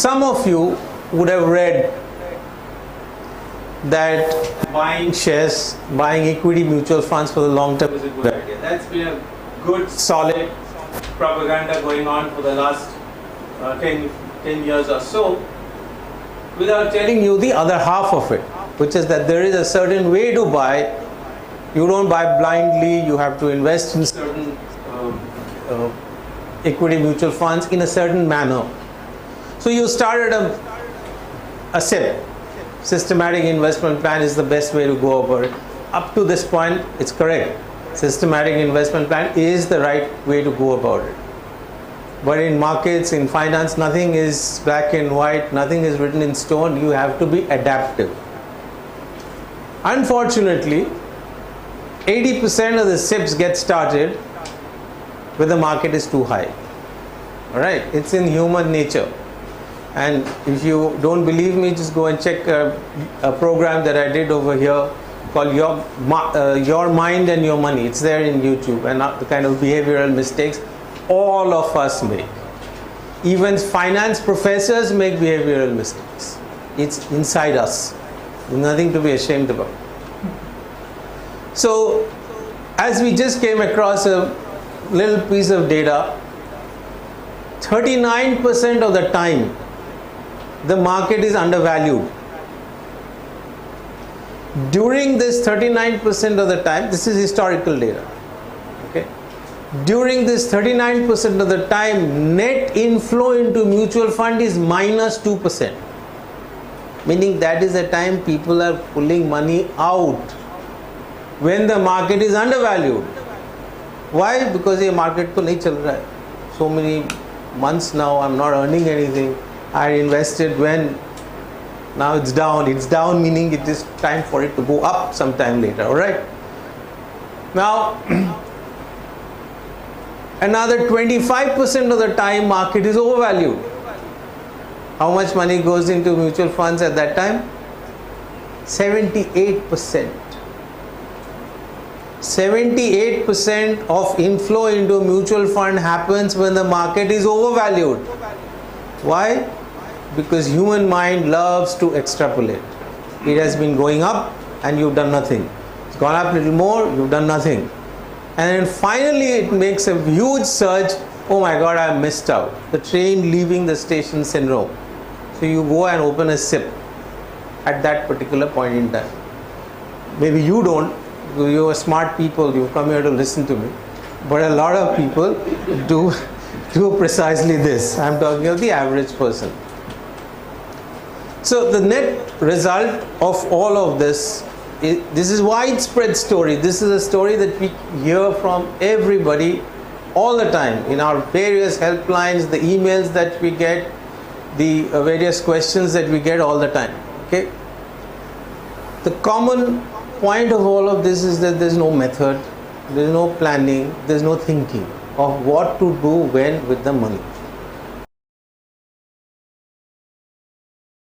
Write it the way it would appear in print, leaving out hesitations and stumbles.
Some of you would have read that buying shares, buying equity mutual funds for the long term is a good idea. That's been a good, solid propaganda going on for the last 10 years or so, without telling you the other half of it, which is that there is a certain way to buy. You don't buy blindly, you have to invest in certain equity mutual funds in a certain manner. So you started a SIP, systematic investment plan is the best way to go about it. Up to this point, it's correct. Systematic investment plan is the right way to go about it. But in markets, in finance, nothing is black and white, nothing is written in stone. You have to be adaptive. Unfortunately, 80% of the SIPs get started when the market is too high. All right, it's in human nature. And if you don't believe me, just go and check a program that I did over here called Your Mind and Your Money. It's there in YouTube, and the kind of behavioral mistakes all of us make. Even finance professors make behavioral mistakes. It's inside us. There's nothing to be ashamed about. So, as we just came across a little piece of data, 39% of the time the market is undervalued. During this 39% of the time, this is historical data. Okay. During this 39% of the time, net inflow into mutual fund is minus 2%. Meaning that is the time people are pulling money out when the market is undervalued. Why? Because the market ko nahi chal raha hai. So many months now I'm not earning anything. I invested when now it's down. It's down meaning it is time for it to go up sometime later. Alright. Now another 25% of the time market is overvalued. How much money goes into mutual funds at that time? 78%. 78% of inflow into mutual fund happens when the market is overvalued. Why? Because human mind loves to extrapolate. It has been going up and you've done nothing. It's gone up a little more, you've done nothing. And then finally it makes a huge surge. Oh my God, I missed out. The train leaving the station syndrome. So you go and open a SIP at that particular point in time. Maybe you don't. You are smart people. You come here to listen to me. But a lot of people do precisely this. I'm talking of the average person. So the net result of all of this is widespread story. This is a story that we hear from everybody all the time in our various helplines, the emails that we get, the various questions that we get all the time. Okay. The common point of all of this is that there's no method, there's no planning, there's no thinking of what to do when with the money.